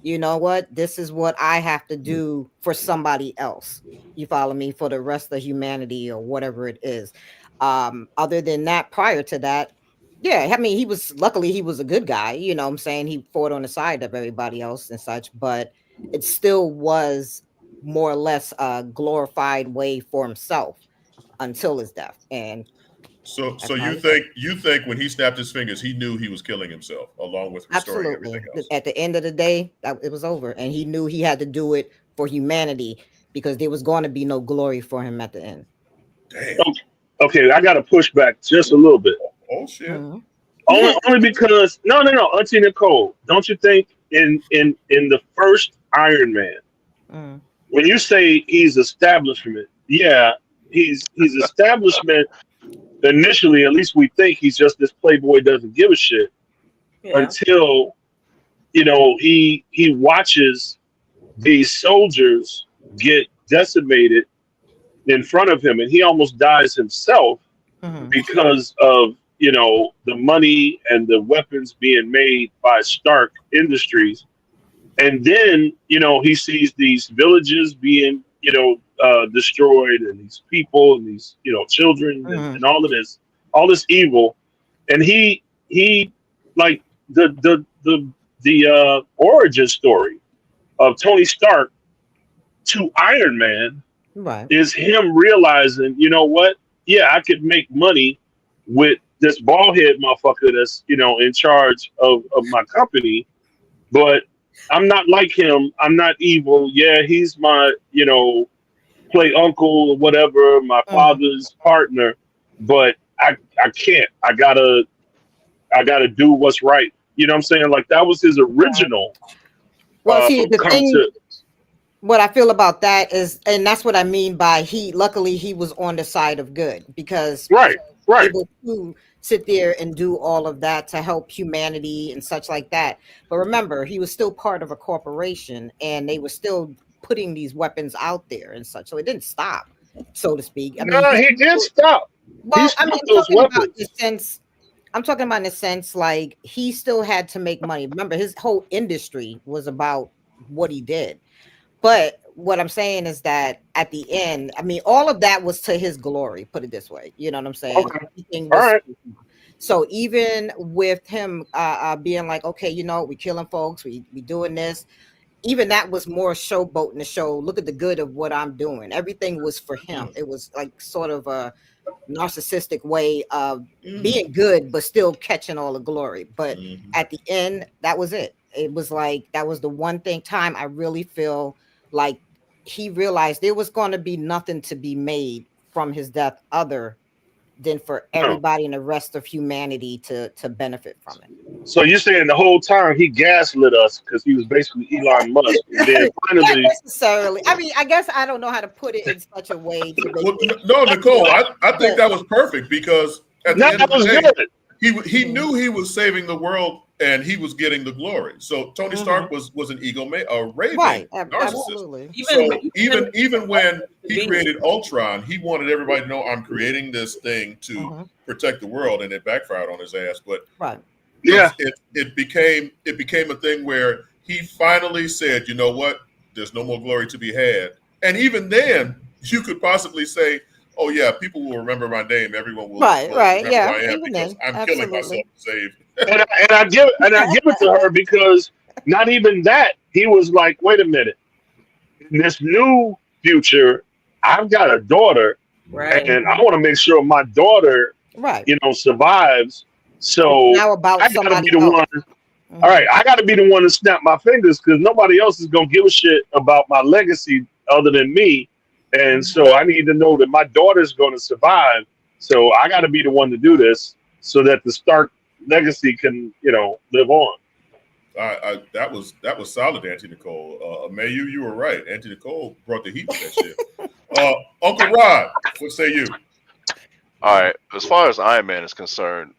you know what, this is what I have to do for somebody else. You follow me? For the rest of humanity or whatever it is. Other than that, prior to that, yeah, he was a good guy, you know what I'm saying? He fought on the side of everybody else and such, but it still was more or less a glorified way for himself until his death. And so you think when he snapped his fingers, he knew he was killing himself along with restoring everything else? At the end of the day, it was over, and he knew he had to do it for humanity because there was going to be no glory for him at the end. Damn. Okay, I got to push back just a little bit. Oh shit. Mm-hmm. Only because no, Auntie Nicole, don't you think in the first Iron Man, when you say he's establishment, yeah, he's establishment initially. At least we think he's just this playboy, doesn't give a shit until he watches these soldiers get decimated in front of him, and he almost dies himself because of the money and the weapons being made by Stark Industries. And then he sees these villages being destroyed, and these people and these children and all this evil, and he like the origin story of Tony Stark to Iron Man is him realizing, what? Yeah, I could make money with this bald head motherfucker that's, in charge of my company, but I'm not like him. I'm not evil. Yeah, he's my, play uncle or whatever, my father's partner, but I can't. I gotta do what's right. You know what I'm saying? Like that was his original. Well, see, the thing, what I feel about that is, and that's what I mean by luckily he was on the side of good, because right. Able to sit there and do all of that to help humanity and such like that. But remember, he was still part of a corporation, and they were still putting these weapons out there and such. So it didn't stop, so to speak. He did stop. Well, I'm talking about in the sense like he still had to make money. Remember, his whole industry was about what he did. But what I'm saying is that at the end, all of that was to his glory, put it this way. You know what I'm saying? Okay. All right. So even with him being like, okay, we killing folks, we doing this, even that was more showboating to show, look at the good of what I'm doing. Everything was for him. It was like sort of a narcissistic way of being good, but still catching all the glory. But at the end, that was it. It was like, that was the one time I really feel like he realized there was going to be nothing to be made from his death other than for everybody in the rest of humanity to benefit from it. So you're saying the whole time he gaslit us because he was basically Elon Musk, and then Not finally, necessarily. I mean, I guess I don't know how to put it in such a way to make it. No, Nicole, I think that was perfect because at the end of the day, he knew he was saving the world and he was getting the glory. So Tony Stark was an a raving narcissist. Absolutely. So even when he created Ultron, he wanted everybody to know I'm creating this thing to protect the world, and it backfired on his ass. But it became a thing where he finally said, you know what, there's no more glory to be had. And even then, you could possibly say, oh yeah, people will remember my name. Everyone will remember who I am because I'm killing myself to save. and I give it to her because not even that, he was like, wait a minute, in this new future, I've got a daughter, and I want to make sure my daughter, survives. So now about I gotta be the one. All right, I got to be the one to snap my fingers because nobody else is gonna give a shit about my legacy other than me. And so I need to know that my daughter's going to survive. So I got to be the one to do this so that the Stark legacy can, live on. That was solid, Auntie Nicole. Mayu, you were right. Auntie Nicole brought the heat with that shit. Uncle Rod, what say you? All right. As far as Iron Man is concerned,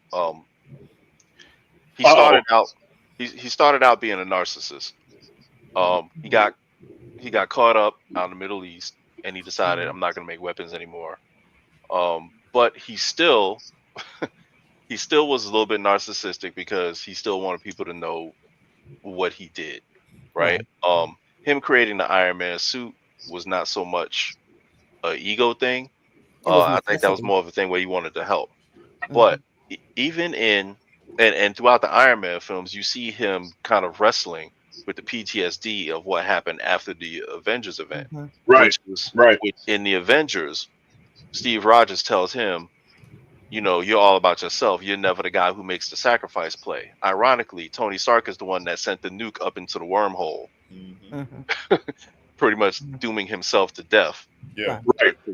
he started out. He started out being a narcissist. He got caught up out in the Middle East. And he decided I'm not going to make weapons anymore. But he still was a little bit narcissistic because he still wanted people to know what he did, right? Him creating the Iron Man suit was not so much an ego thing. I think that was more of a thing where he wanted to help. But even in and throughout the Iron Man films, you see him kind of wrestling with the PTSD of what happened after the Avengers event. Which in the Avengers, Steve Rogers tells him, you're all about yourself. You're never the guy who makes the sacrifice play. Ironically, Tony Stark is the one that sent the nuke up into the wormhole, pretty much dooming himself to death. On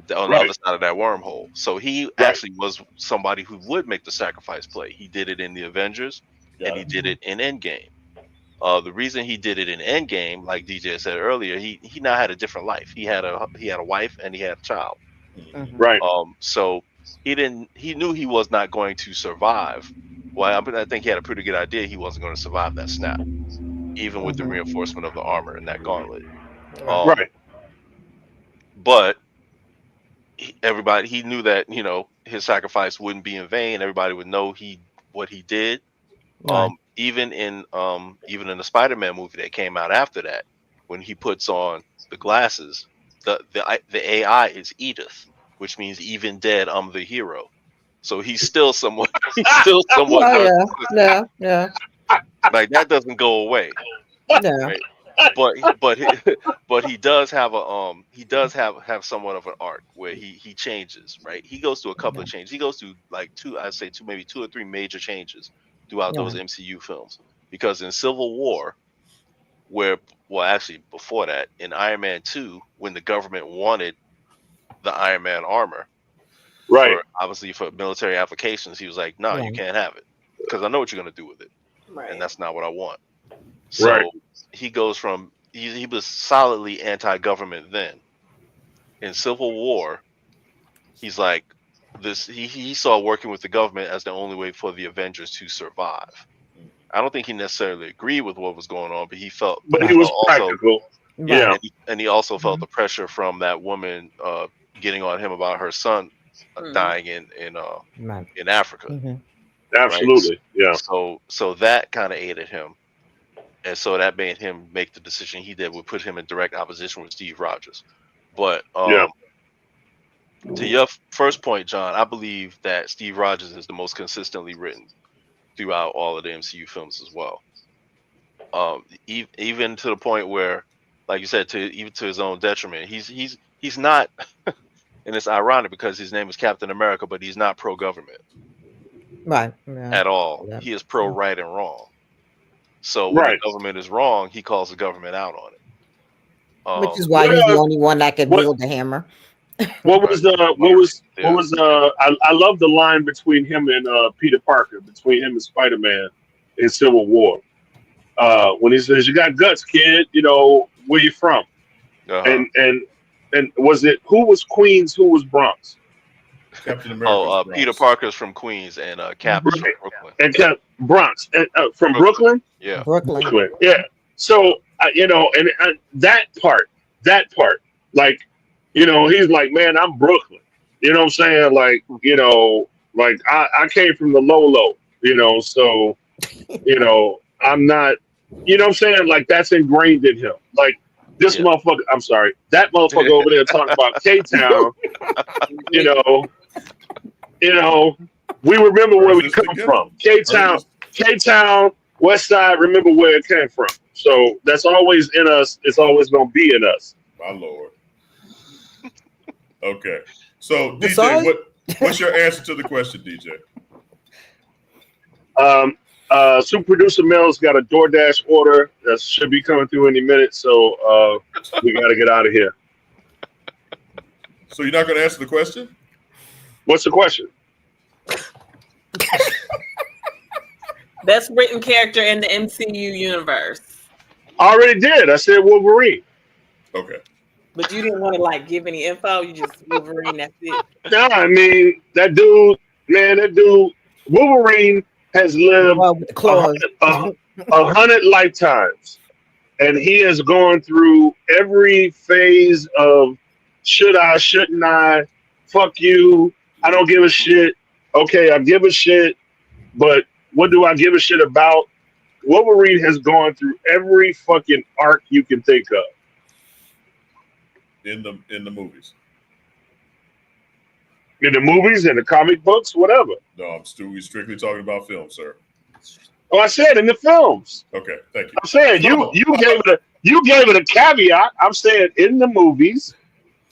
the other side of that wormhole. So he actually was somebody who would make the sacrifice play. He did it in the Avengers, and he did it in Endgame. The reason he did it in Endgame, like DJ said earlier, he now had a different life. He had a wife and he had a child. So he knew he was not going to survive. Well, I think he had a pretty good idea he wasn't going to survive that snap, even with the reinforcement of the armor and that gauntlet. But he knew that his sacrifice wouldn't be in vain. Everybody would know what he did. Even in the Spider-Man movie that came out after that, when he puts on the glasses, the AI is Edith, which means even dead, I'm the hero. So he's still somewhat. Like that doesn't go away. Right? But he does have have somewhat of an arc where he changes, right? He goes through a couple of changes. He goes through like maybe two or three major changes throughout those MCU films. Because in Civil War, actually before that, in Iron Man 2, when the government wanted the Iron Man armor, obviously for military applications, he was like, no, you can't have it because I know what you're going to do with it. And that's not what I want. So he goes from, he was solidly anti-government then. In Civil War, he's like, he saw working with the government as the only way for the Avengers to survive. I don't think he necessarily agreed with what was going on, but he felt. But he was practical. And he also felt the pressure from that woman getting on him about her son dying in Africa. Absolutely, So that kind of aided him, and so that made him make the decision he did, would put him in direct opposition with Steve Rogers. But to your first point, John, I believe that Steve Rogers is the most consistently written throughout all of the MCU films as well. Even to the point where, like you said, even to his own detriment, he's not, and it's ironic because his name is Captain America, but he's not pro-government, at all. He is pro-right and wrong. So when the government is wrong, he calls the government out on it. Which is why he's the only one that can wield the hammer. What was I love the line between him and Peter Parker, between him and Spider-Man in Civil War. When he says, "You got guts, kid, you know, where you from?" And was it who was Queens, who was Bronx? Captain America. Peter Parker's from Queens and Cap is from Brooklyn. And Cap Bronx from Brooklyn? Yeah. Brooklyn. Yeah. So you know, and that part, like, you know, he's like, man, I'm Brooklyn. You know what I'm saying? Like, you know, like I came from the low, you know, so, you know, I'm not, you know what I'm saying? Like, that's ingrained in him. Like, this motherfucker, I'm sorry, that motherfucker over there talking about K-Town, you know, we remember where we come from. K-Town, West Side, remember where it came from. So that's always in us. It's always going to be in us. My Lord. Okay. So, DJ, what's your answer to the question, DJ? Super Producer Mel's got a DoorDash order that should be coming through any minute, so we got to get out of here. So you're not going to answer the question? What's the question? Best written character in the MCU universe. I already did. I said Wolverine. Okay. But you didn't want to like give any info. You just Wolverine. That's it. No, I mean that dude. Wolverine has lived 100 lifetimes, and he has gone through every phase of should I, shouldn't I, fuck you, I don't give a shit. Okay, I give a shit, but what do I give a shit about? Wolverine has gone through every fucking arc you can think of. In the movies. In the movies, in the comic books, whatever. No, we're strictly talking about film, sir. Oh, I said in the films. Okay, thank you. I'm saying you gave it a caveat. I'm saying in the movies.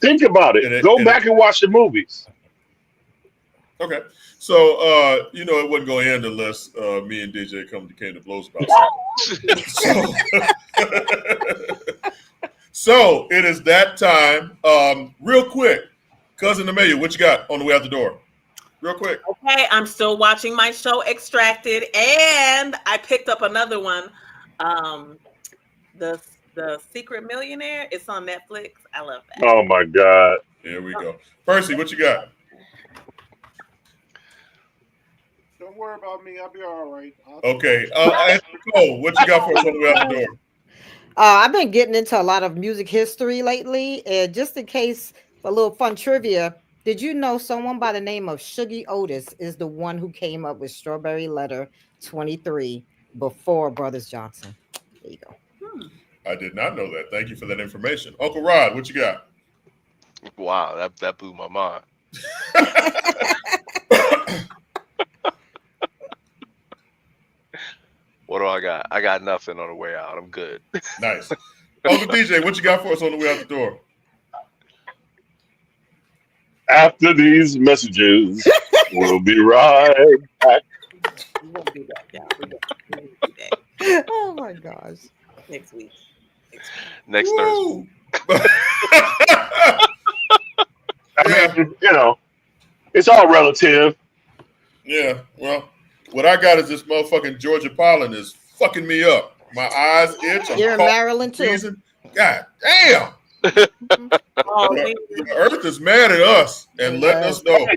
Think about it. Go back and watch the movies. Okay. So you know it wasn't going to end unless me and DJ came to blows about something. So it is that time. Real quick, Cousin Amelia, what you got on the way out the door? Real quick. Okay, I'm still watching my show Extracted, and I picked up another one. The Secret Millionaire. It's on Netflix. I love that. Oh my God. Here we go. Percy, what you got? Don't worry about me. I'll be all right. Okay. Nicole, what you got for us on the way out the door? I've been getting into a lot of music history lately, and just in case for a little fun trivia, did you know someone by the name of Shuggy Otis is the one who came up with Strawberry Letter 23 before Brothers Johnson? There you go. I did not know that. Thank you for that information. Uncle Rod, what you got? Wow, that blew my mind. What do I got? I got nothing on the way out. I'm good. Nice. Uncle DJ, what you got for us on the way out the door? After these messages, we'll be right back. Oh my gosh. Next week. Next Thursday. I mean, you know, it's all relative. Yeah, well, what I got is this motherfucking Georgia pollen is fucking me up. My eyes itch. You're in Maryland too. God damn. The earth is mad at us and letting us know.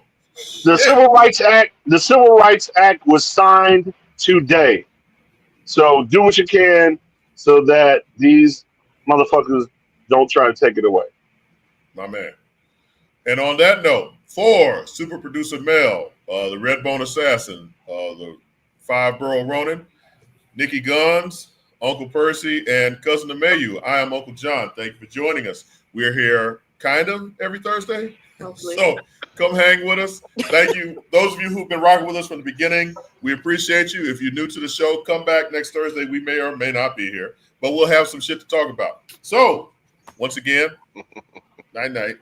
The Civil Rights Act was signed today. So do what you can so that these motherfuckers don't try to take it away. My man. And on that note, for Super Producer Mel, the Redbone Assassin, the Five Borough Ronin, Nikki Guns, Uncle Percy, and Cousin Ameyu, I am Uncle John. Thank you for joining us. We're here kind of every Thursday. Hopefully. So come hang with us. Thank you. Those of you who've been rocking with us from the beginning, we appreciate you. If you're new to the show, come back next Thursday. We may or may not be here, but we'll have some shit to talk about. So once again, night-night.